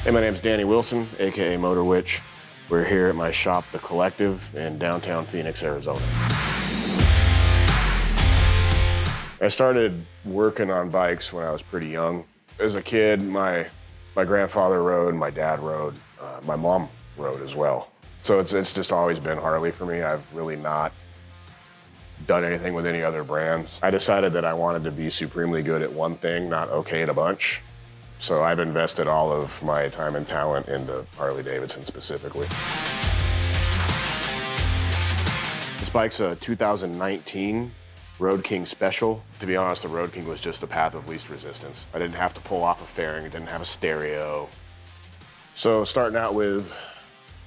Hey, my name's Danny Wilson, aka Motorwitch. We're here at my shop, The Collective, in downtown Phoenix, Arizona. I started working on bikes when I was pretty young. As a kid, my grandfather rode, my dad rode, my mom rode as well. So it's just always been Harley for me. I've really not done anything with any other brands. I decided that I wanted to be supremely good at one thing, not okay at a bunch. So I've invested all of my time and talent into Harley-Davidson specifically. This bike's a 2019 Road King Special. To be honest, the Road King was just the path of least resistance. I didn't have to pull off a fairing, it didn't have a stereo. So starting out with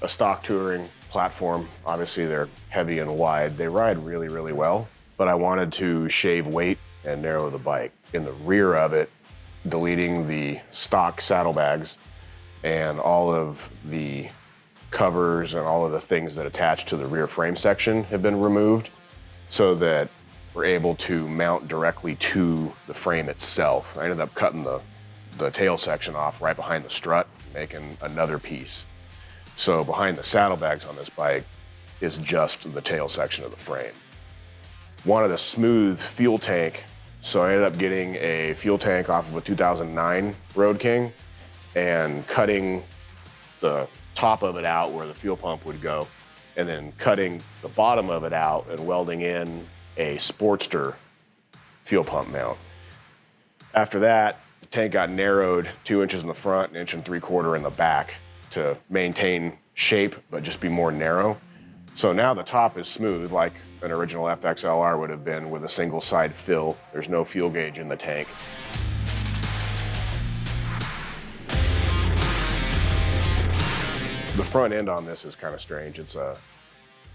a stock touring platform, obviously they're heavy and wide. They ride really, really well, but I wanted to shave weight and narrow the bike. In the rear of it, deleting the stock saddlebags and all of the covers and all of the things that attach to the rear frame section have been removed so that we're able to mount directly to the frame itself. I ended up cutting the tail section off right behind the strut, making another piece. So behind the saddlebags on this bike is just the tail section of the frame. Wanted a smooth fuel tank, so I ended up getting a fuel tank off of a 2009 Road King and cutting the top of it out where the fuel pump would go, and then cutting the bottom of it out and welding in a Sportster fuel pump mount. After that, the tank got narrowed 2 inches in the front, 1.75 inches in the back to maintain shape, but just be more narrow. So now the top is smooth like an original FXLR would have been with a single side fill. There's no fuel gauge in the tank. The front end on this is kind of strange.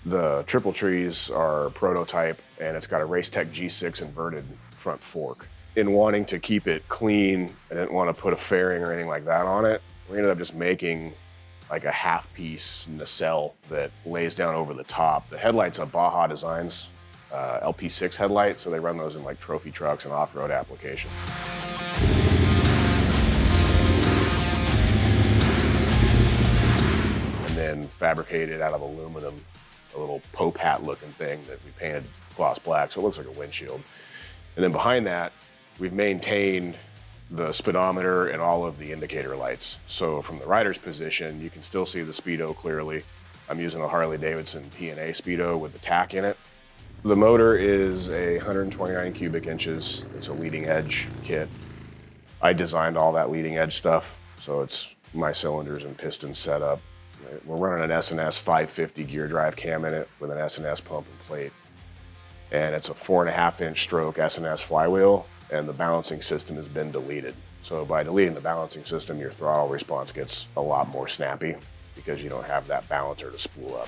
The triple trees are a prototype and it's got a Racetech G6 inverted front fork. In wanting to keep it clean, I didn't want to put a fairing or anything like that on it. We ended up just making like a half-piece nacelle that lays down over the top. The headlight's a Baja Designs LP6 headlight, so they run those in like trophy trucks and off-road applications. And then fabricated out of aluminum, a little Pope hat looking thing that we painted gloss black, so it looks like a windshield. And then behind that, we've maintained the speedometer and all of the indicator lights. So from the rider's position, you can still see the speedo clearly. I'm using a Harley-Davidson P&A speedo with the tack in it. The motor is a 129 cubic inches. It's a leading edge kit. I designed all that leading edge stuff, so it's my cylinders and pistons set up. We're running an S&S 550 gear drive cam in it with an S&S pump and plate. And it's a 4.5-inch stroke S&S flywheel, and the balancing system has been deleted. So by deleting the balancing system, your throttle response gets a lot more snappy because you don't have that balancer to spool up.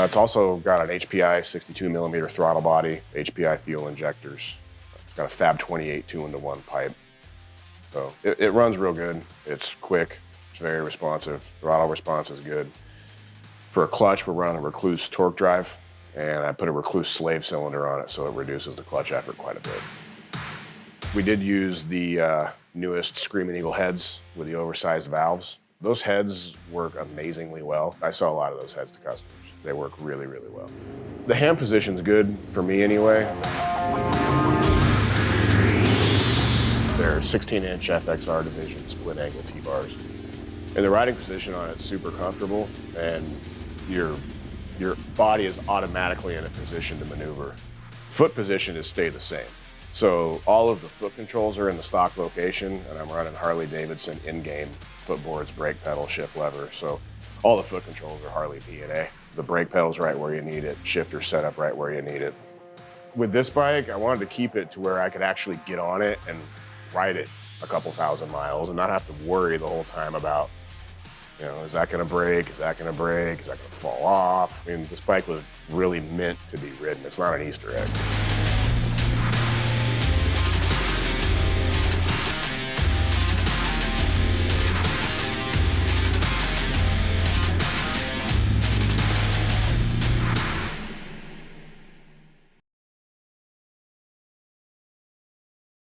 It's also got an HPI 62mm throttle body, HPI fuel injectors. It's got a Fab 28 2-into-1 pipe. So it runs real good. It's quick, it's very responsive. Throttle response is good. For a clutch, we're running a Recluse torque drive, and I put a Recluse slave cylinder on it so it reduces the clutch effort quite a bit. We did use the newest Screaming Eagle heads with the oversized valves. Those heads work amazingly well. I sell a lot of those heads to customers. They work really, really well. The hand position's good, for me anyway. They're 16-inch FXR division split angle T-bars. And the riding position on it's super comfortable, and your body is automatically in a position to maneuver. Foot position has stayed the same. So all of the foot controls are in the stock location, and I'm running Harley-Davidson in-game footboards, brake pedal, shift lever. So all the foot controls are Harley P&A. The brake pedal's right where you need it, shifter set up right where you need it. With this bike, I wanted to keep it to where I could actually get on it and ride it a couple thousand miles and not have to worry the whole time about, is that gonna break? Is that gonna break? Is that gonna fall off? I mean, this bike was really meant to be ridden. It's not an Easter egg.